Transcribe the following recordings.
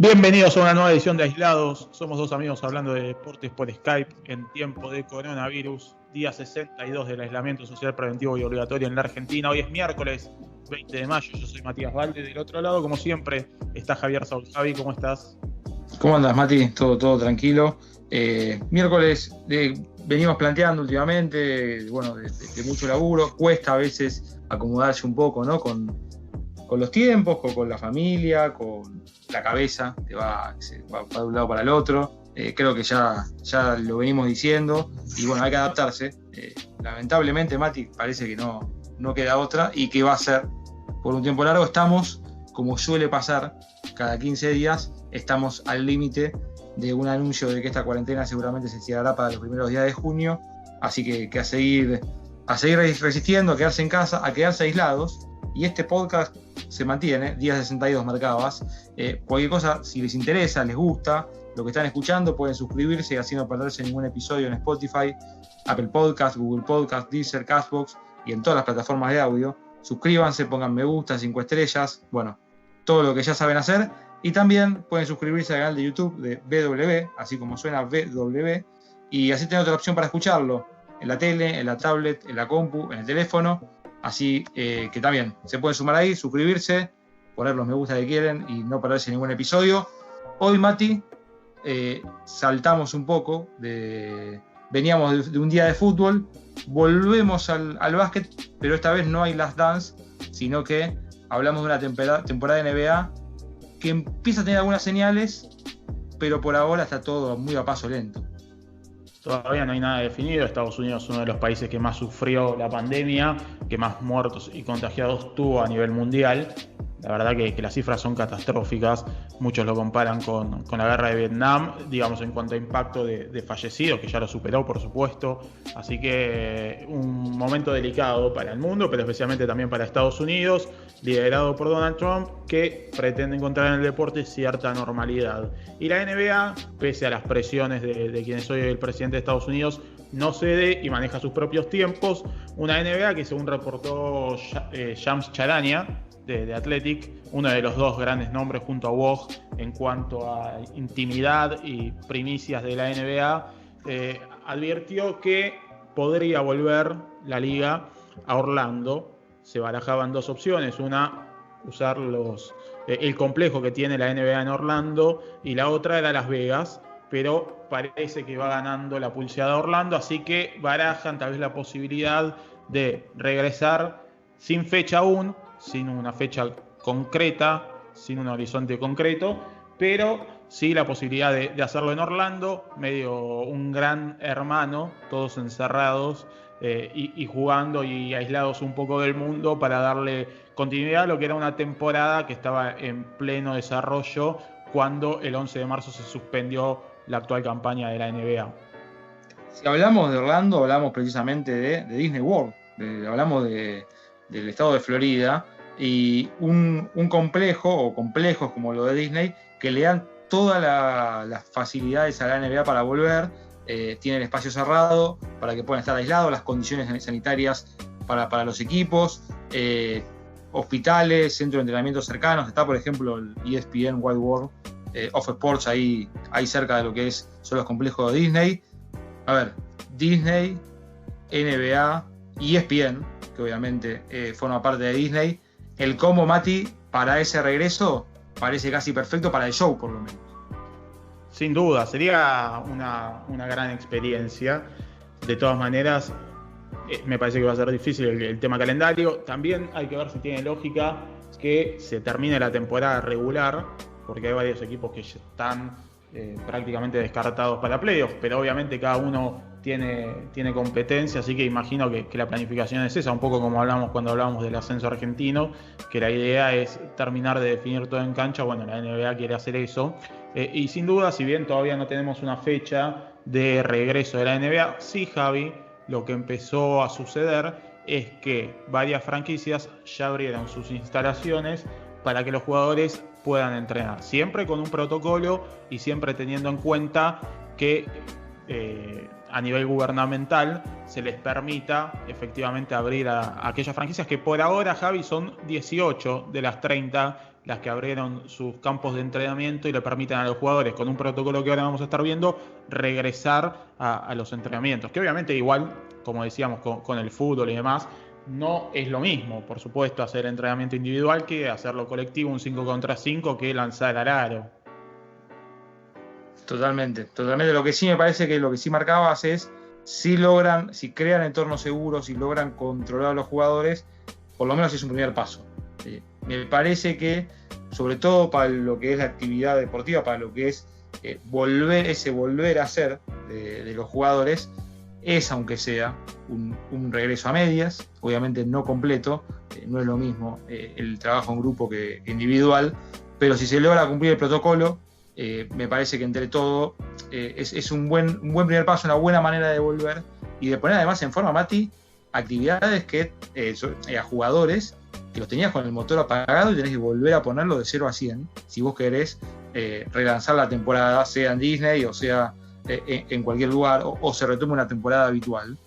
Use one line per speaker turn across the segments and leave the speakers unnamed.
Bienvenidos a una nueva edición de Aislados. Somos dos amigos hablando de deportes por Skype en tiempo de coronavirus, día 62 del aislamiento social preventivo y obligatorio en la Argentina. Hoy es miércoles 20 de mayo. Yo soy Matías Valde. Del otro lado, como siempre, está Javier Saúl. Javi, ¿cómo estás?
¿Cómo andas, Mati? Todo tranquilo. Miércoles venimos planteando últimamente, de mucho laburo. Cuesta a veces acomodarse un poco, ¿no? Con los tiempos, con la familia, con la cabeza, que va de un lado para el otro. Creo que ya lo venimos diciendo y bueno, hay que adaptarse. Lamentablemente, Mati, parece que no queda otra y que va a ser por un tiempo largo. Estamos, como suele pasar cada 15 días, estamos al límite de un anuncio de que esta cuarentena seguramente se cerrará para los primeros días de junio, así que a seguir resistiendo, a quedarse en casa, a quedarse aislados. Y este podcast se mantiene, día 62 marcabas. Cualquier cosa, si les interesa, les gusta lo que están escuchando, pueden suscribirse y así no perderse ningún episodio en Spotify, Apple Podcast, Google Podcast, Deezer, Castbox y en todas las plataformas de audio. Suscríbanse, pongan me gusta, 5 estrellas, bueno, todo lo que ya saben hacer. Y también pueden suscribirse al canal de YouTube de BW, así como suena BW, y así tienen otra opción para escucharlo en la tele, en la tablet, en la compu, en el teléfono. Así que también se pueden sumar ahí, suscribirse, poner los me gusta que quieren y no perderse ningún episodio. Hoy, Mati, saltamos un poco, veníamos de un día de fútbol, volvemos al básquet, pero esta vez no hay Last Dance, sino que hablamos de una temporada de NBA que empieza a tener algunas señales, pero por ahora está todo muy a paso lento.
Todavía no hay nada definido. Estados Unidos es uno de los países que más sufrió la pandemia, que más muertos y contagiados tuvo a nivel mundial. La verdad que las cifras son catastróficas. Muchos lo comparan con la guerra de Vietnam, digamos, en cuanto a impacto de fallecidos, que ya lo superó, por supuesto. Así que un momento delicado para el mundo, pero especialmente también para Estados Unidos, liderado por Donald Trump, que pretende encontrar en el deporte cierta normalidad. Y la NBA, pese a las presiones de quien es hoy el presidente de Estados Unidos, no cede y maneja sus propios tiempos. Una NBA que, según reportó Shams Charania, de Athletic, uno de los dos grandes nombres junto a Woj en cuanto a intimidad y primicias de la NBA, advirtió que podría volver la liga a Orlando. Se barajaban dos opciones: una, usar el complejo que tiene la NBA en Orlando, y la otra era Las Vegas, pero parece que va ganando la pulseada Orlando, así que barajan tal vez la posibilidad de regresar sin fecha aún, sin una fecha concreta, sin un horizonte concreto, pero sí la posibilidad de hacerlo en Orlando, medio un gran hermano, todos encerrados y jugando y aislados un poco del mundo, para darle continuidad a lo que era una temporada que estaba en pleno desarrollo cuando el 11 de marzo se suspendió la actual campaña de la NBA.
Si hablamos de Orlando, hablamos precisamente de Disney World, hablamos del estado de Florida, y un complejo o complejos como lo de Disney que le dan todas las facilidades a la NBA para volver. Tienen espacio cerrado para que puedan estar aislados, las condiciones sanitarias para los equipos, hospitales, centros de entrenamiento cercanos. Está, por ejemplo, el ESPN Wide World of Sports ahí cerca de lo que son los complejos de Disney. A ver, Disney, NBA, ESPN, que obviamente forma parte de Disney. El combo, Mati, para ese regreso parece casi perfecto para el show, por lo menos.
Sin duda, sería una gran experiencia. De todas maneras, me parece que va a ser difícil el tema calendario. También hay que ver si tiene lógica que se termine la temporada regular, porque hay varios equipos que ya están prácticamente descartados para playoffs, pero obviamente cada uno tiene competencia, así que imagino que la planificación es esa, un poco como hablamos cuando hablábamos del ascenso argentino, que la idea es terminar de definir todo en cancha. Bueno, la NBA quiere hacer eso, y sin duda, si bien todavía no tenemos una fecha de regreso de la NBA, sí, Javi, lo que empezó a suceder es que varias franquicias ya abrieron sus instalaciones para que los jugadores puedan entrenar, siempre con un protocolo y siempre teniendo en cuenta que a nivel gubernamental se les permita efectivamente abrir a aquellas franquicias que por ahora, Javi, son 18 de las 30 las que abrieron sus campos de entrenamiento y le permiten a los jugadores, con un protocolo que ahora vamos a estar viendo, regresar a los entrenamientos. Que obviamente igual, como decíamos, con el fútbol y demás, no es lo mismo, por supuesto, hacer entrenamiento individual que hacerlo colectivo, un 5 contra 5, que lanzar al aro.
Totalmente. Lo que sí me parece que lo que sí marcabas es si crean entornos seguros, si logran controlar a los jugadores, por lo menos es un primer paso. Me parece que, sobre todo para lo que es la actividad deportiva, para lo que es volver a hacer de los jugadores, es, aunque sea, un regreso a medias, obviamente no completo, no es lo mismo el trabajo en grupo que individual, pero si se logra cumplir el protocolo, me parece que entre todo es un buen primer paso, una buena manera de volver y de poner además en forma, Mati, actividades que a jugadores que los tenías con el motor apagado y tenés que volver a ponerlo de 0 a 100 si vos querés relanzar la temporada, sea en Disney o sea en cualquier lugar, o se retome una temporada habitual.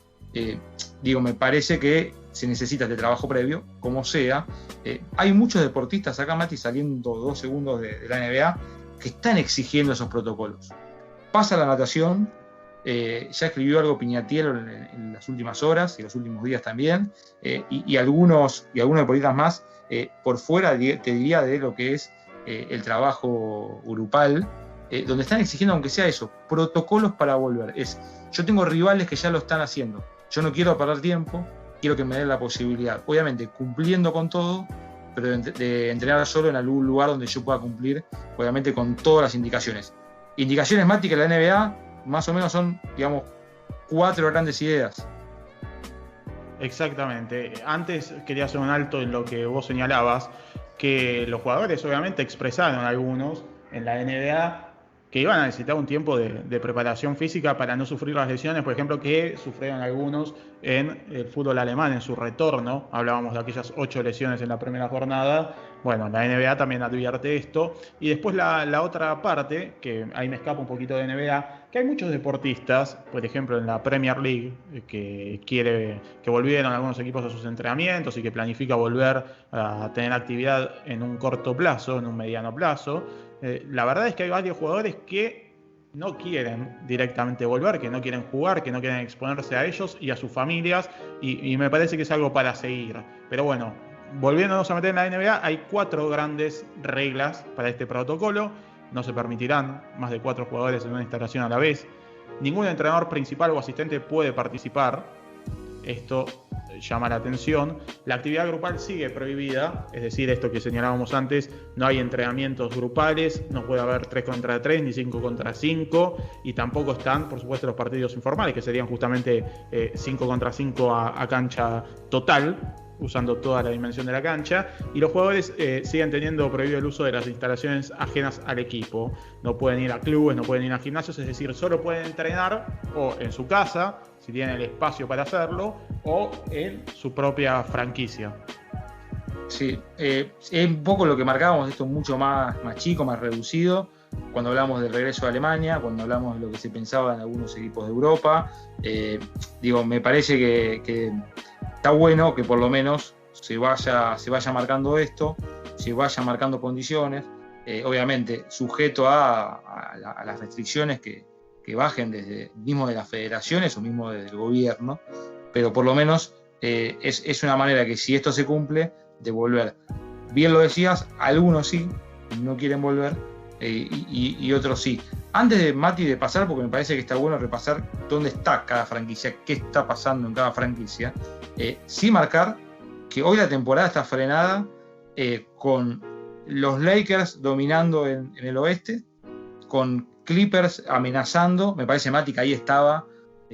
Me parece que se necesita este trabajo previo, como sea. Hay muchos deportistas acá, Mati, saliendo 2 segundos de la NBA, que están exigiendo esos protocolos. Pasa la natación, ya escribió algo Piñatiero en las últimas horas y los últimos días también, y algunos deportistas más, por fuera te diría de lo que es el trabajo grupal, donde están exigiendo, aunque sea eso, protocolos para volver. Yo tengo rivales que ya lo están haciendo, yo no quiero perder tiempo, quiero que me den la posibilidad, obviamente cumpliendo con todo, pero de entrenar solo en algún lugar donde yo pueda cumplir, obviamente con todas las indicaciones. Indicaciones, Mati, que la NBA más o menos son, 4 grandes ideas.
Exactamente. Antes quería hacer un alto en lo que vos señalabas, que los jugadores obviamente expresaron algunos en la NBA que iban a necesitar un tiempo de preparación física para no sufrir las lesiones, por ejemplo, que sufrieron algunos en el fútbol alemán en su retorno. Hablábamos de aquellas 8 lesiones en la primera jornada. Bueno, la NBA también advierte esto. Y después la otra parte, que ahí me escapa un poquito de NBA, que hay muchos deportistas, por ejemplo en la Premier League, que volvieron algunos equipos a sus entrenamientos y que planifica volver a tener actividad en un corto plazo, en un mediano plazo. La verdad es que hay varios jugadores que no quieren directamente volver, que no quieren jugar, que no quieren exponerse a ellos y a sus familias, y me parece que es algo para seguir. Pero bueno, volviéndonos a meter en la NBA, hay 4 grandes reglas para este protocolo. No se permitirán más de 4 jugadores en una instalación a la vez. Ningún entrenador principal o asistente puede participar. Esto llama la atención. La actividad grupal sigue prohibida, es decir, esto que señalábamos antes, no hay entrenamientos grupales, no puede haber 3 contra 3 ni 5 contra 5, y tampoco están, por supuesto, los partidos informales, que serían justamente 5 contra 5 a cancha total, usando toda la dimensión de la cancha, y los jugadores siguen teniendo prohibido el uso de las instalaciones ajenas al equipo. No pueden ir a clubes, no pueden ir a gimnasios, es decir, solo pueden entrenar o en su casa, si tienen el espacio para hacerlo, o en su propia franquicia.
Sí, es un poco lo que marcábamos, esto mucho más chico, más reducido, cuando hablamos del regreso a Alemania, cuando hablamos de lo que se pensaba en algunos equipos de Europa. Me parece que está bueno que por lo menos se vaya marcando esto, se vaya marcando condiciones, obviamente sujeto a las restricciones que bajen desde mismo de las federaciones o mismo desde el gobierno, pero por lo menos es una manera que, si esto se cumple, de volver. Bien lo decías, algunos sí, no quieren volver, y otros sí. Antes de, Mati, de pasar, porque me parece que está bueno repasar dónde está cada franquicia, qué está pasando en cada franquicia, sí marcar que hoy la temporada está frenada con los Lakers dominando en el oeste, con Clippers amenazando. Me parece, Mati, que ahí estaba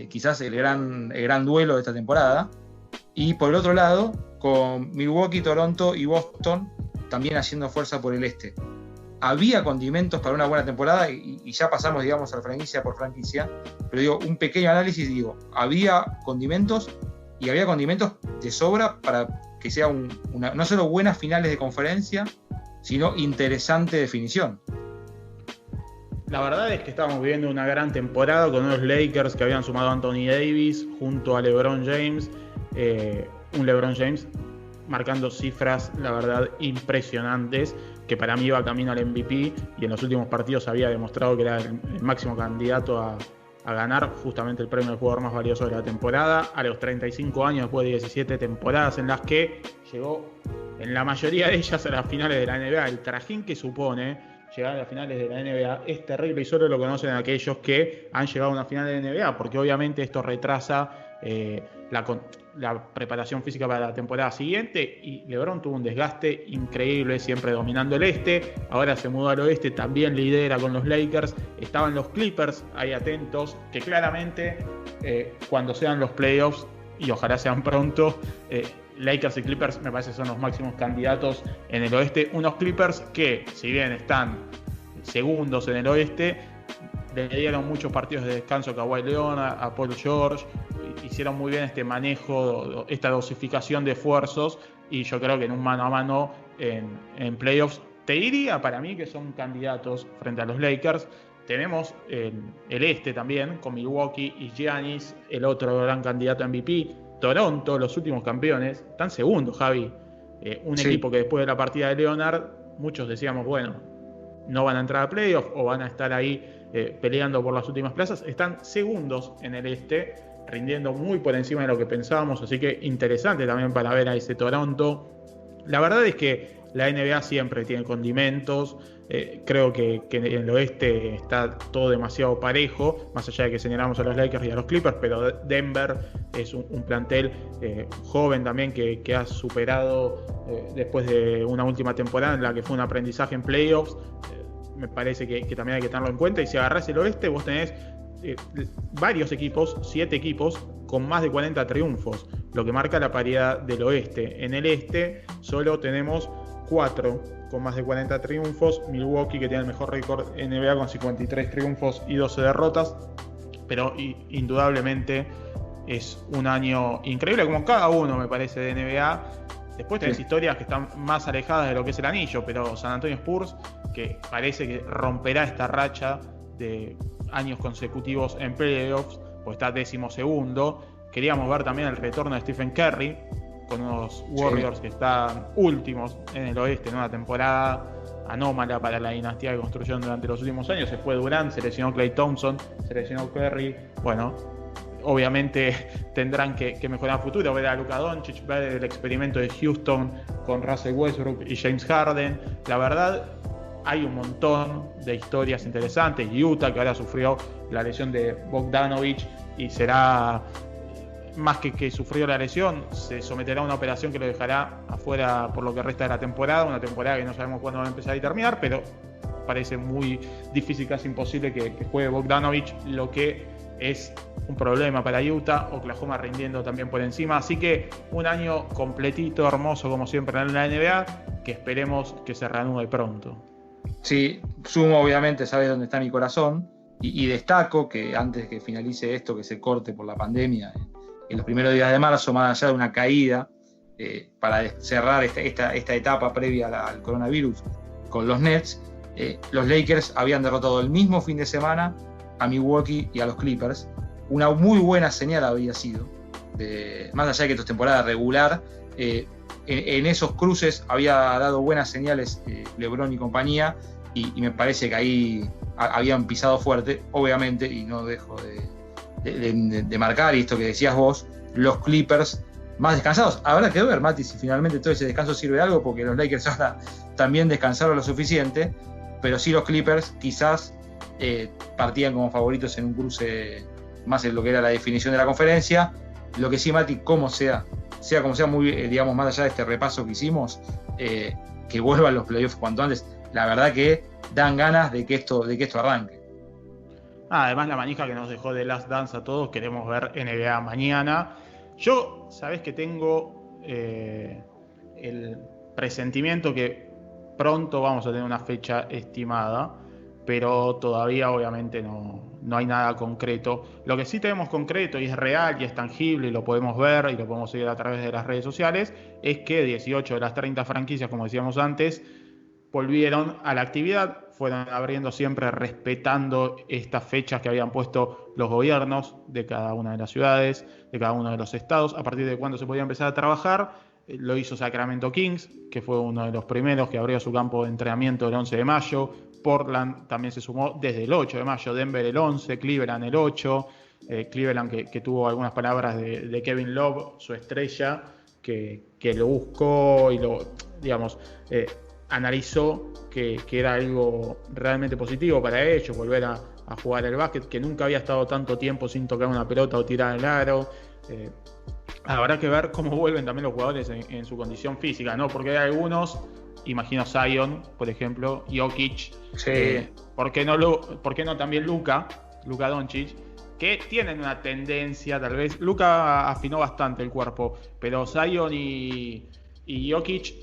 quizás el gran duelo de esta temporada, y por el otro lado con Milwaukee, Toronto y Boston también haciendo fuerza por el este. Había condimentos para una buena temporada, y ya pasamos, digamos, a la franquicia por franquicia, pero un pequeño análisis, había condimentos, y había condimentos de sobra para que sea no solo buenas finales de conferencia, sino interesante definición.
La verdad es que estábamos viviendo una gran temporada con unos Lakers que habían sumado a Anthony Davis junto a LeBron James, un LeBron James marcando cifras, la verdad, impresionantes, que para mí iba camino al MVP y en los últimos partidos había demostrado que era el máximo candidato a ganar justamente el premio del jugador más valioso de la temporada, a los 35 años, después de 17 temporadas en las que llegó, en la mayoría de ellas, a las finales de la NBA. El trajín que supone llegar a las finales de la NBA es terrible y solo lo conocen aquellos que han llegado a una final de la NBA, porque obviamente esto retrasa la preparación física para la temporada siguiente, y LeBron tuvo un desgaste increíble siempre dominando el este, ahora se mudó al oeste, también lidera con los Lakers, estaban los Clippers ahí atentos, que claramente cuando sean los playoffs, y ojalá sean pronto, Lakers y Clippers me parece son los máximos candidatos en el oeste, unos Clippers que si bien están segundos en el oeste, le dieron muchos partidos de descanso a Kawhi Leonard, a Paul George, hicieron muy bien este manejo, esta dosificación de esfuerzos, y yo creo que en un mano a mano en playoffs, te diría para mí que son candidatos frente a los Lakers. Tenemos el este también, con Milwaukee y Giannis, el otro gran candidato a MVP. Toronto, los últimos campeones, están segundos, Javi. Un equipo que después de la partida de Leonard, muchos decíamos, bueno, no van a entrar a playoffs o van a estar ahí peleando por las últimas plazas. Están segundos en el este, rindiendo muy por encima de lo que pensábamos, así que interesante también para ver a ese Toronto. La verdad es que la NBA siempre tiene condimentos, creo que en el oeste está todo demasiado parejo, más allá de que señalamos a los Lakers y a los Clippers, pero Denver es un plantel joven también que ha superado después de una última temporada en la que fue un aprendizaje en playoffs. Me parece que también hay que tenerlo en cuenta, y si agarrás el oeste vos tenés varios equipos, 7 equipos con más de 40 triunfos, lo que marca la paridad del oeste. En el este solo tenemos 4 con más de 40 triunfos, Milwaukee, que tiene el mejor récord NBA con 53 triunfos y 12 derrotas, pero indudablemente es un año increíble, como cada uno me parece de NBA. Después tenés historias que están más alejadas de lo que es el anillo, pero San Antonio Spurs, que parece que romperá esta racha de años consecutivos en playoffs, pues está 12º. Queríamos ver también el retorno de Stephen Curry, con unos Warriors que están últimos en el oeste en una temporada anómala para la dinastía que construyeron durante los últimos años. Se fue Durant, se lesionó Klay Thompson, se lesionó Curry. Bueno, obviamente tendrán que mejorar en futuro, ver a Luka Doncic, ver el experimento de Houston con Russell Westbrook y James Harden. La verdad, hay un montón de historias interesantes. Utah, que ahora sufrió la lesión de Bogdanovic y será, más que sufrió la lesión, se someterá a una operación que lo dejará afuera por lo que resta de la temporada, una temporada que no sabemos cuándo va a empezar y terminar, pero parece muy difícil, casi imposible que juegue Bogdanovic, lo que es un problema para Utah. Oklahoma rindiendo también por encima, así que un año completito, hermoso como siempre en la NBA, que esperemos que se reanude pronto.
Sí, sumo obviamente, sabes dónde está mi corazón, y destaco que antes de que finalice esto, que se corte por la pandemia, en los primeros días de marzo, más allá de una caída, para cerrar esta etapa previa al coronavirus con los Nets, los Lakers habían derrotado el mismo fin de semana a Milwaukee y a los Clippers. Una muy buena señal había sido, más allá de que esto es temporada regular, en esos cruces había dado buenas señales LeBron y compañía, y me parece que ahí habían pisado fuerte, obviamente, y no dejo de marcar, y esto que decías vos, los Clippers más descansados. Habrá que ver, Mati, si finalmente todo ese descanso sirve de algo, porque los Lakers ahora también descansaron lo suficiente, pero sí los Clippers quizás partían como favoritos en un cruce más en lo que era la definición de la conferencia. Lo que sí, Mati, como sea como sea, muy, digamos, más allá de este repaso que hicimos, que vuelvan los playoffs cuanto antes. La verdad que dan ganas de que esto arranque.
Además, la manija que nos dejó de Last Dance a todos, queremos ver NBA mañana. Yo, sabés que tengo el presentimiento que pronto vamos a tener una fecha estimada, pero todavía obviamente no hay nada concreto. Lo que sí tenemos concreto y es real y es tangible y lo podemos ver y lo podemos seguir a través de las redes sociales, es que 18 de las 30 franquicias, como decíamos antes, volvieron a la actividad, fueron abriendo siempre respetando estas fechas que habían puesto los gobiernos de cada una de las ciudades, de cada uno de los estados, a partir de cuándo se podía empezar a trabajar. lo hizo Sacramento Kings, que fue uno de los primeros que abrió su campo de entrenamiento el 11 de mayo. Portland también se sumó desde el 8 de mayo, Denver el 11, Cleveland el 8. Cleveland que tuvo algunas palabras de Kevin Love, su estrella, que lo buscó y analizó que era algo realmente positivo para ellos, volver a jugar al básquet, que nunca había estado tanto tiempo sin tocar una pelota o tirar al aro. Habrá que ver cómo vuelven también los jugadores en su condición física, ¿no? Porque hay algunos, imagino Zion, por ejemplo, Jokic,
Sí.
¿por qué no también Luka Doncic, que tienen una tendencia, tal vez? Luka afinó bastante el cuerpo, pero Zion y Jokic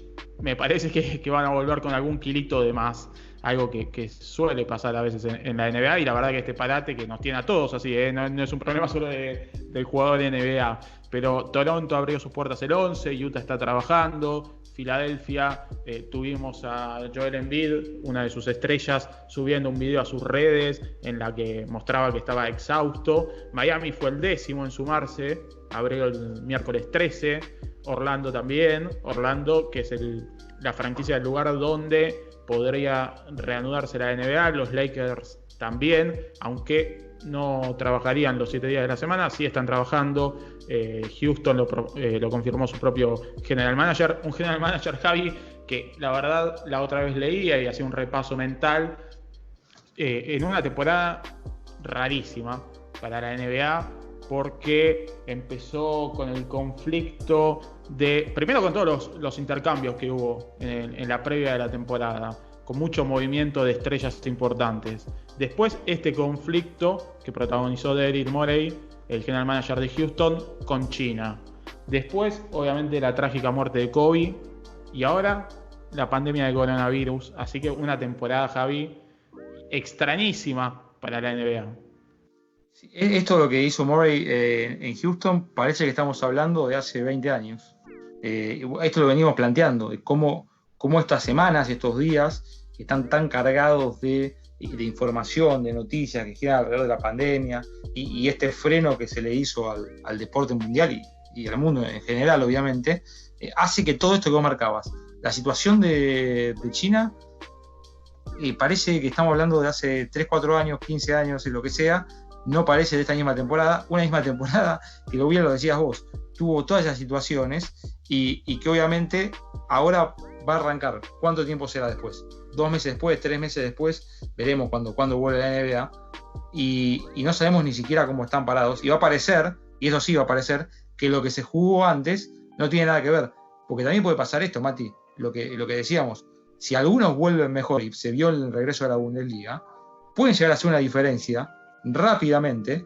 me parece que van a volver con algún kilito de más. Algo que suele pasar a veces en la NBA, y la verdad que este parate que nos tiene a todos así, no es un problema solo del jugador de NBA. Pero Toronto abrió sus puertas el 11, Utah está trabajando, Filadelfia, tuvimos a Joel Embiid, una de sus estrellas, subiendo un video a sus redes en la que mostraba que estaba exhausto. Miami fue el 10º en sumarse, abrió el miércoles 13, Orlando también, que es la franquicia del lugar donde podría reanudarse la NBA, los Lakers también, aunque no trabajarían los 7 días de la semana, sí están trabajando. Houston lo confirmó su propio general manager, un general manager, Javi, que la verdad la otra vez leía y hacía un repaso mental en una temporada rarísima para la NBA, porque empezó con el conflicto primero con todos los intercambios que hubo en la previa de la temporada, con mucho movimiento de estrellas importantes. Después este conflicto que protagonizó Daryl Morey, el general manager de Houston, con China. Después, obviamente, la trágica muerte de Kobe, y ahora la pandemia del coronavirus. Así que una temporada, Javi, extrañísima para la NBA.
Esto lo que hizo Murray en Houston, parece que estamos hablando de hace 20 años. Esto lo venimos planteando, de cómo estas semanas, estos días, que están tan cargados de información, de noticias que giran alrededor de la pandemia, y este freno que se le hizo al deporte mundial y al mundo en general, obviamente, hace que todo esto que vos marcabas, la situación de China, parece que estamos hablando de hace 3, 4 años, 15 años, lo que sea. No parece de esta misma temporada, una misma temporada que, lo bien lo decías vos, tuvo todas esas situaciones y que obviamente ahora va a arrancar. ¿Cuánto tiempo será después? 2 meses después, 3 meses después, veremos cuando vuelve la NBA, y no sabemos ni siquiera cómo están parados, y va a parecer, y eso sí va a parecer, que lo que se jugó antes no tiene nada que ver, porque también puede pasar esto, Mati, lo que decíamos, si algunos vuelven mejor y se vio el regreso de la Bundesliga, pueden llegar a hacer una diferencia rápidamente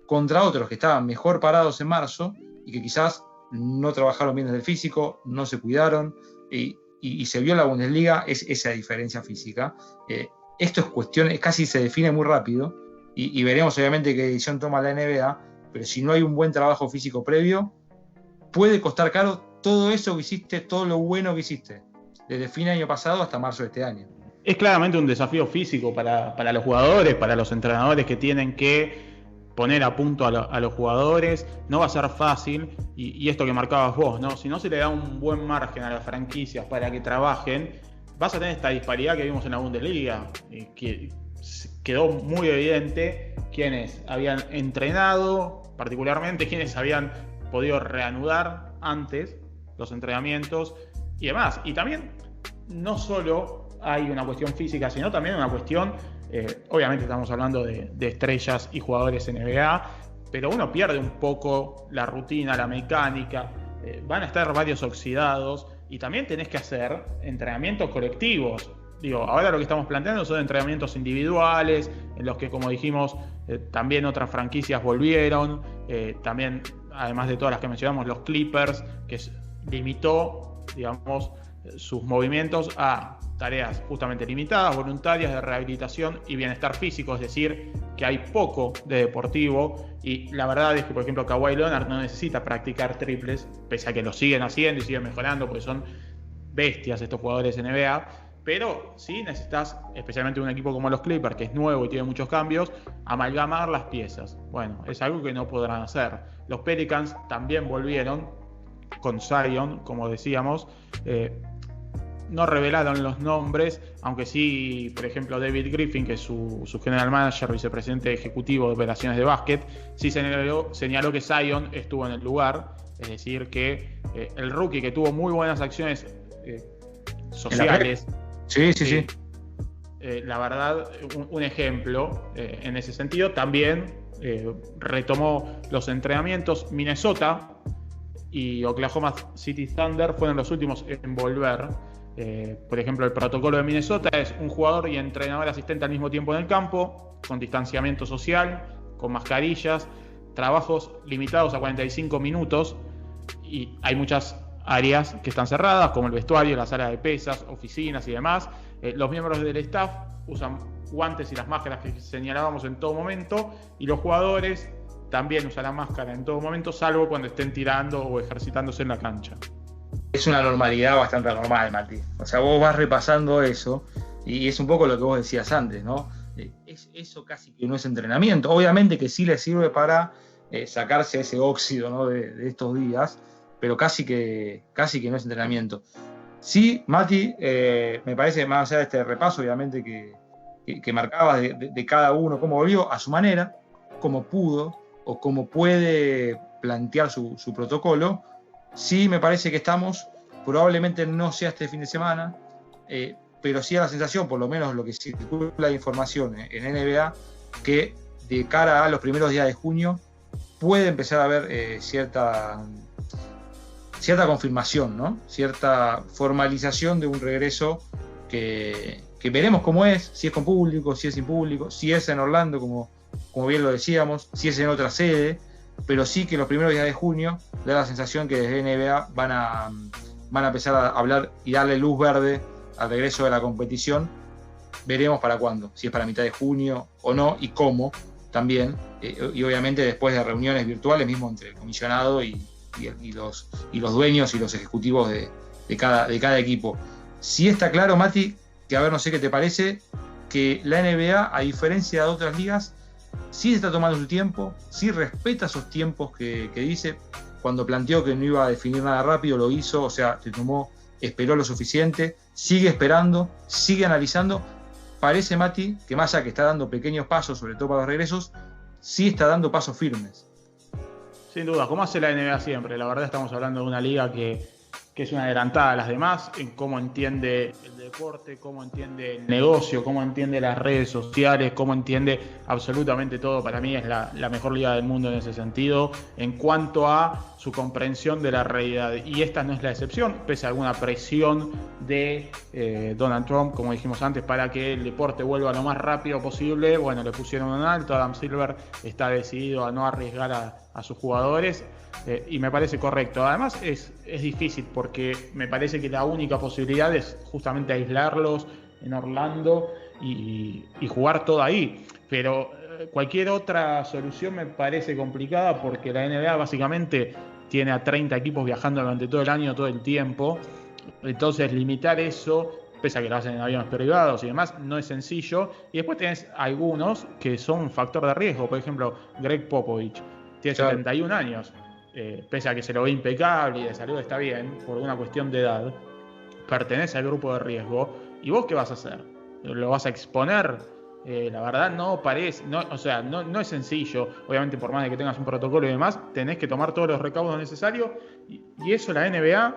contra otros que estaban mejor parados en marzo y que quizás no trabajaron bien desde el físico, no se cuidaron, y se vio la Bundesliga esa diferencia física. Esto es cuestión, casi se define muy rápido, y veremos obviamente qué decisión toma la NBA, pero si no hay un buen trabajo físico previo, puede costar caro todo eso que hiciste, todo lo bueno que hiciste, desde fin del año pasado hasta marzo de este año.
Es claramente un desafío físico para los jugadores, para los entrenadores que tienen que poner a punto a los jugadores. No va a ser fácil, y esto que marcabas vos, ¿no? Si no se le da un buen margen a las franquicias para que trabajen, vas a tener esta disparidad que vimos en la Bundesliga, que quedó muy evidente quienes habían entrenado, particularmente quienes habían podido reanudar antes los entrenamientos y demás. Y también no solo hay una cuestión física, sino también una cuestión, obviamente estamos hablando de estrellas y jugadores NBA, pero uno pierde un poco la rutina, la mecánica, van a estar varios oxidados, y también tenés que hacer entrenamientos colectivos. Digo, ahora lo que estamos planteando son entrenamientos individuales, en los que, como dijimos, también otras franquicias volvieron, también, además de todas las que mencionamos, los Clippers, que limitó, digamos, sus movimientos a tareas justamente limitadas, voluntarias, de rehabilitación y bienestar físico, es decir, que hay poco de deportivo, y la verdad es que, por ejemplo, Kawhi Leonard no necesita practicar triples, pese a que lo siguen haciendo y siguen mejorando, porque son bestias estos jugadores NBA, pero sí necesitas, especialmente un equipo como los Clippers, que es nuevo y tiene muchos cambios, amalgamar las piezas. Bueno, es algo que no podrán hacer. Los Pelicans también volvieron, con Zion, como decíamos. No revelaron los nombres, aunque sí, por ejemplo, David Griffin, que es su general manager, vicepresidente ejecutivo de operaciones de básquet, sí señaló que Zion estuvo en el lugar. Es decir, que el rookie, que tuvo muy buenas acciones sociales.
Sí.
La verdad, un ejemplo en ese sentido. También retomó los entrenamientos. Minnesota y Oklahoma City Thunder fueron los últimos en volver. Por ejemplo, el protocolo de Minnesota es un jugador y entrenador asistente al mismo tiempo en el campo, con distanciamiento social, con mascarillas, trabajos limitados a 45 minutos, y hay muchas áreas que están cerradas, como el vestuario, la sala de pesas, oficinas y demás. Los miembros del staff usan guantes y las máscaras que señalábamos en todo momento, y los jugadores también usan la máscara en todo momento, salvo cuando estén tirando o ejercitándose en la cancha.
Es una normalidad bastante normal, Mati. O sea, vos vas repasando eso y es un poco lo que vos decías antes, ¿no? Eso casi que no es entrenamiento. Obviamente que sí le sirve para sacarse ese óxido, ¿no? de estos días, pero casi que no es entrenamiento. Sí, Mati, me parece, más allá de este repaso, obviamente, que marcabas de cada uno, cómo volvió a su manera, cómo pudo o cómo puede plantear su protocolo. Sí, me parece que estamos, probablemente no sea este fin de semana, pero sí a la sensación, por lo menos lo que circula la información en NBA, que de cara a los primeros días de junio puede empezar a haber cierta confirmación, ¿no? Cierta formalización de un regreso que veremos cómo es, si es con público, si es sin público, si es en Orlando, como bien lo decíamos, si es en otra sede, pero sí que los primeros días de junio da la sensación que desde NBA van a empezar a hablar y darle luz verde al regreso de la competición. Veremos para cuándo, si es para mitad de junio o no, y cómo también, y obviamente después de reuniones virtuales mismo entre el comisionado y los dueños y los ejecutivos de cada equipo. Sí está claro, Mati, que a ver, no sé qué te parece, que la NBA, a diferencia de otras ligas, sí se está tomando su tiempo, sí respeta esos tiempos que dice. Cuando planteó que no iba a definir nada rápido, lo hizo, o sea, esperó lo suficiente, sigue esperando, sigue analizando. Parece, Mati, que más allá que está dando pequeños pasos, sobre todo para los regresos, sí está dando pasos firmes.
Sin duda, como hace la NBA siempre. La verdad, estamos hablando de una liga que es una adelantada a las demás en cómo entiende el deporte, cómo entiende el negocio, cómo entiende las redes sociales, cómo entiende absolutamente todo. Para mí es la mejor liga del mundo en ese sentido, en cuanto a su comprensión de la realidad. Y esta no es la excepción, pese a alguna presión de Donald Trump, como dijimos antes, para que el deporte vuelva lo más rápido posible. Bueno, le pusieron un alto. Adam Silver está decidido a no arriesgar a sus jugadores. Y me parece correcto. Además es difícil, porque me parece que la única posibilidad es justamente aislarlos en Orlando y jugar todo ahí. Pero cualquier otra solución me parece complicada, porque la NBA básicamente tiene a 30 equipos viajando durante todo el año, todo el tiempo. Entonces limitar eso, pese a que lo hacen en aviones privados y demás, no es sencillo. Y después tenés algunos que son un factor de riesgo. Por ejemplo, Greg Popovich tiene 71 años. Pese a que se lo ve impecable y de salud está bien, por una cuestión de edad, pertenece al grupo de riesgo. ¿Y vos qué vas a hacer? ¿Lo vas a exponer? La verdad no parece, no es sencillo. Obviamente, por más de que tengas un protocolo y demás, tenés que tomar todos los recaudos necesarios, y eso la NBA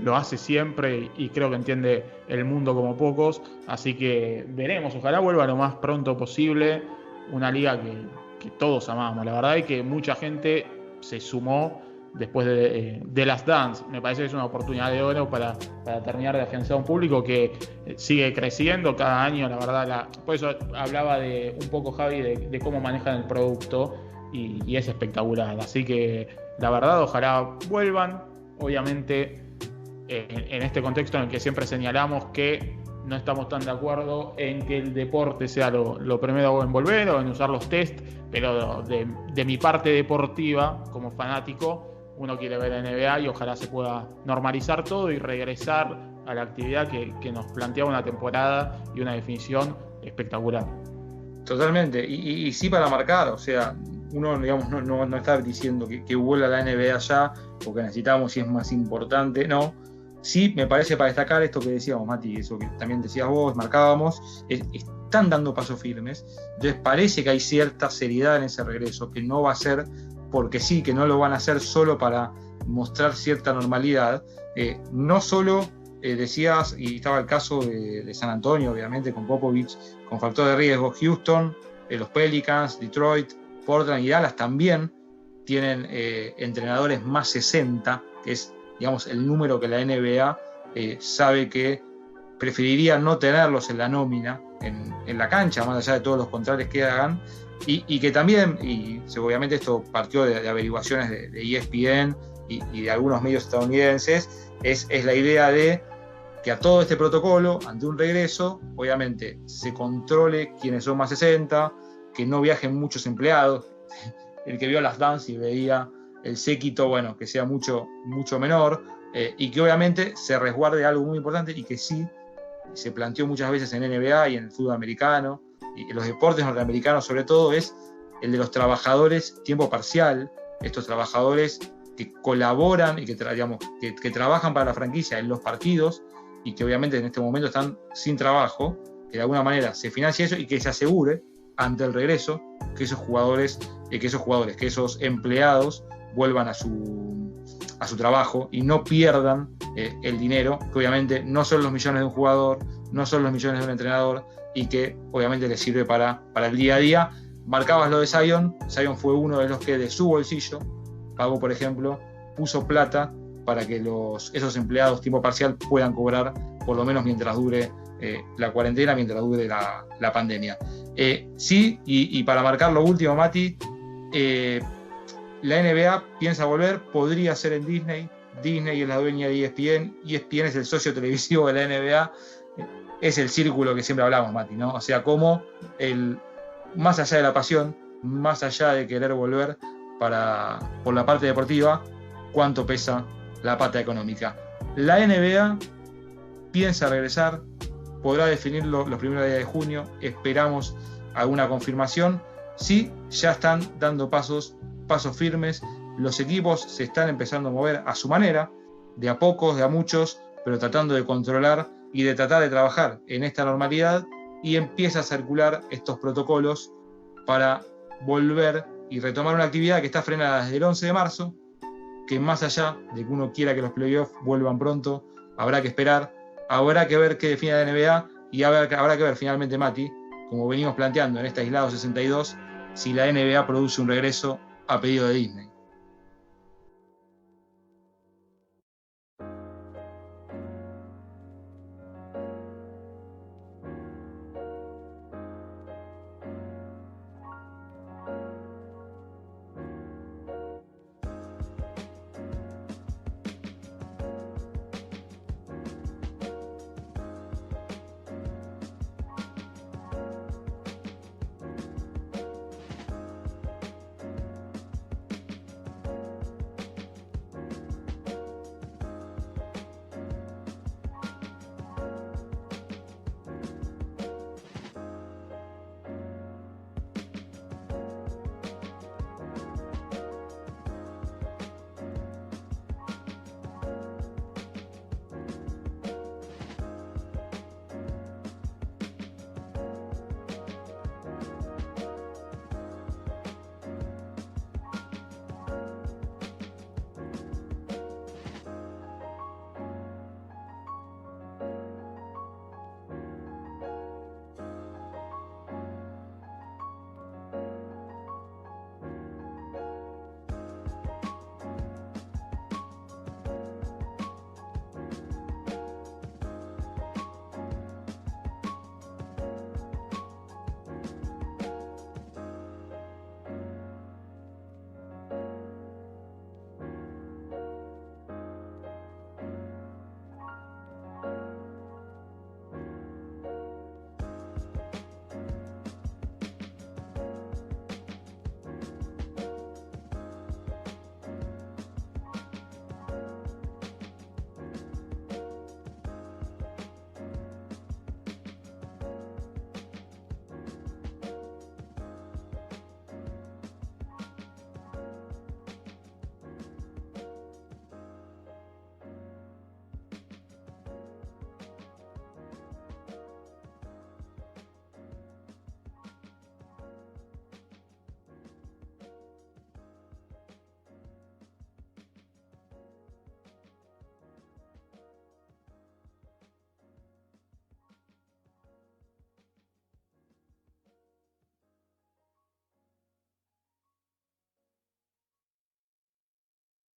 lo hace siempre, y creo que entiende el mundo como pocos. Así que veremos, ojalá vuelva lo más pronto posible una liga que todos amamos, la verdad, y que mucha gente se sumó después de Last Dance. Me parece que es una oportunidad de oro para terminar de afianzar a un público que sigue creciendo cada año, la verdad. Por eso hablaba un poco, Javi, de cómo manejan el producto, y es espectacular. Así que la verdad, ojalá vuelvan. Obviamente, en este contexto en el que siempre señalamos que no estamos tan de acuerdo en que el deporte sea lo primero en volver, o en usar los test, pero de mi parte deportiva, como fanático, uno quiere ver la NBA, y ojalá se pueda normalizar todo y regresar a la actividad que nos planteaba una temporada y una definición espectacular.
Totalmente, y sí, para marcar, o sea, uno, digamos, no está diciendo que vuelva la NBA ya, porque necesitamos y es más importante, no. Sí, me parece para destacar esto que decíamos, Mati, eso que también decías vos, marcábamos, están dando pasos firmes, entonces parece que hay cierta seriedad en ese regreso, que no va a ser porque sí, que no lo van a hacer solo para mostrar cierta normalidad. No solo decías, y estaba el caso de San Antonio, obviamente, con Popovich, con factor de riesgo, Houston, los Pelicans, Detroit, Portland y Dallas también tienen entrenadores más 60, que es, digamos, el número que la NBA sabe que preferiría no tenerlos en la nómina, en la cancha, más allá de todos los contratos que hagan, y que también, y obviamente esto partió de averiguaciones de ESPN y de algunos medios estadounidenses, es la idea de que a todo este protocolo, ante un regreso, obviamente se controle quiénes son más 60, que no viajen muchos empleados. El que vio las Dance y veía el séquito, bueno, que sea mucho menor, y que obviamente se resguarde algo muy importante y que sí se planteó muchas veces en NBA y en el fútbol americano, y en los deportes norteamericanos sobre todo, es el de los trabajadores tiempo parcial, estos trabajadores que colaboran y que trabajan para la franquicia en los partidos y que obviamente en este momento están sin trabajo, que de alguna manera se financie eso y que se asegure ante el regreso que esos empleados vuelvan a su trabajo y no pierdan el dinero, que obviamente no son los millones de un jugador, no son los millones de un entrenador, y que obviamente les sirve para el día a día. Marcabas lo de Zion fue uno de los que de su bolsillo pagó, por ejemplo, puso plata para que esos empleados tiempo parcial puedan cobrar por lo menos mientras dure la cuarentena, mientras dure la pandemia. Sí, y para marcar lo último, Mati, la NBA piensa volver, podría ser en Disney. Disney es la dueña de ESPN, ESPN es el socio televisivo de la NBA, es el círculo que siempre hablamos, Mati, ¿no? O sea, como más allá de la pasión, más allá de querer volver por la parte deportiva, cuánto pesa la pata económica. La NBA piensa regresar, podrá definirlo los primeros días de junio, esperamos alguna confirmación. Sí, ya están dando pasos firmes, los equipos se están empezando a mover a su manera, de a pocos, de a muchos, pero tratando de controlar y de tratar de trabajar en esta normalidad, y empieza a circular estos protocolos para volver y retomar una actividad que está frenada desde el 11 de marzo, que más allá de que uno quiera que los playoffs vuelvan pronto, habrá que esperar, habrá que ver qué define la NBA, y habrá que ver finalmente, Mati, como venimos planteando en este aislado 62, si la NBA produce un regreso a pedido de Disney.